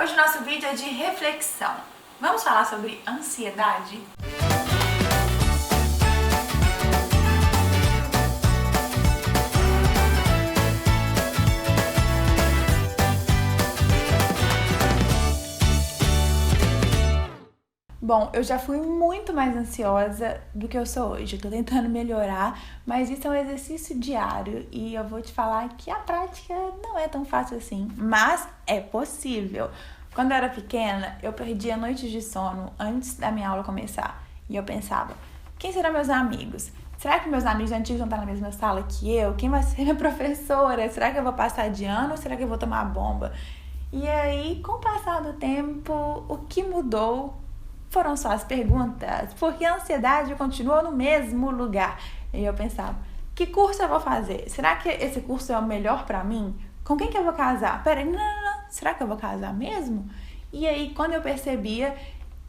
Hoje o nosso vídeo é de reflexão. Vamos falar sobre ansiedade? Bom, eu já fui muito mais ansiosa do que eu sou hoje. Eu tô tentando melhorar, mas isso é um exercício diário e eu vou te falar que a prática não é tão fácil assim, mas é possível. Quando eu era pequena, eu perdia noites de sono antes da minha aula começar. E eu pensava, quem serão meus amigos? Será que meus amigos antigos vão estar na mesma sala que eu? Quem vai ser minha professora? Será que eu vou passar de ano ou será que eu vou tomar bomba? E aí, com o passar do tempo, o que mudou foram só as perguntas, porque a ansiedade continuou no mesmo lugar. E eu pensava, que curso eu vou fazer? Será que esse curso é o melhor pra mim? Com quem que eu vou casar? Peraí, não, será que eu vou casar mesmo? E aí, quando eu percebia,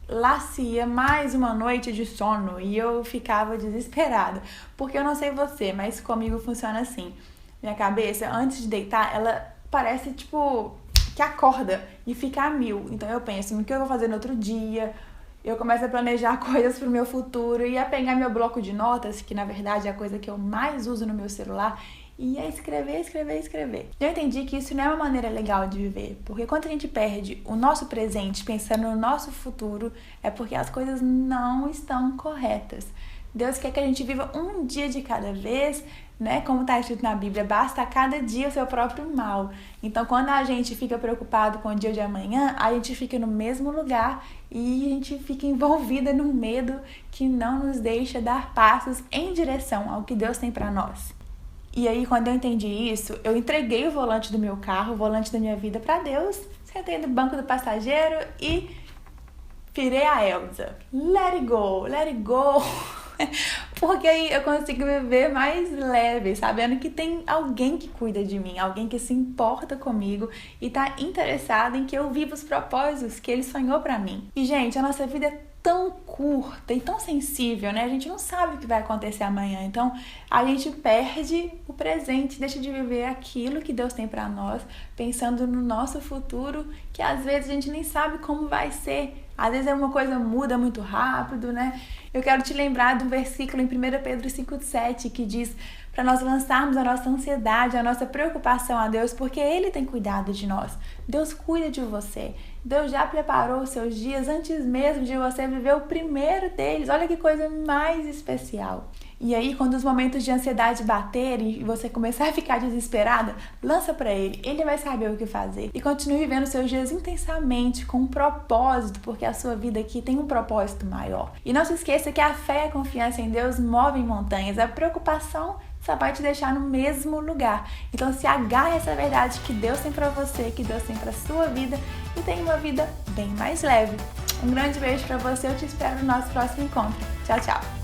lascia mais uma noite de sono e eu ficava desesperada. Porque eu não sei você, mas comigo funciona assim. Minha cabeça, antes de deitar, ela parece tipo que acorda e fica a mil. Então eu penso no que eu vou fazer no outro dia. Eu começo a planejar coisas pro meu futuro e a pegar meu bloco de notas, que na verdade é a coisa que eu mais uso no meu celular, e a escrever. Eu entendi que isso não é uma maneira legal de viver, porque quando a gente perde o nosso presente pensando no nosso futuro, é porque as coisas não estão corretas. Deus quer que a gente viva um dia de cada vez, né? Como está escrito na Bíblia, basta a cada dia o seu próprio mal. Então, quando a gente fica preocupado com o dia de amanhã, a gente fica no mesmo lugar e a gente fica envolvida no medo que não nos deixa dar passos em direção ao que Deus tem para nós. E aí, quando eu entendi isso, eu entreguei o volante do meu carro, o volante da minha vida para Deus, sentei no banco do passageiro e virei a Elsa. Let it go. Porque aí eu consigo viver mais leve, sabendo que tem alguém que cuida de mim, alguém que se importa comigo e tá interessado em que eu viva os propósitos que ele sonhou pra mim. E, gente, a nossa vida é tão curta e tão sensível, né? A gente não sabe o que vai acontecer amanhã, então a gente perde o presente, deixa de viver aquilo que Deus tem pra nós, pensando no nosso futuro, que às vezes a gente nem sabe como vai ser. Às vezes uma coisa muda muito rápido, né? Eu quero te lembrar de um versículo em 1 Pedro 5,7 que diz para nós lançarmos a nossa ansiedade, a nossa preocupação a Deus, porque Ele tem cuidado de nós. Deus cuida de você. Deus já preparou os seus dias antes mesmo de você viver o primeiro deles. Olha que coisa mais especial. E aí, quando os momentos de ansiedade baterem e você começar a ficar desesperada, lança para Ele. Ele vai saber o que fazer. E continue vivendo seus dias intensamente, com um propósito, porque a sua vida aqui tem um propósito maior. E não se esqueça que a fé e a confiança em Deus movem montanhas. A preocupação só vai te deixar no mesmo lugar. Então se agarre a essa verdade que Deus tem para você, que Deus tem para sua vida e tenha uma vida bem mais leve. Um grande beijo para você, eu te espero no nosso próximo encontro. Tchau, tchau!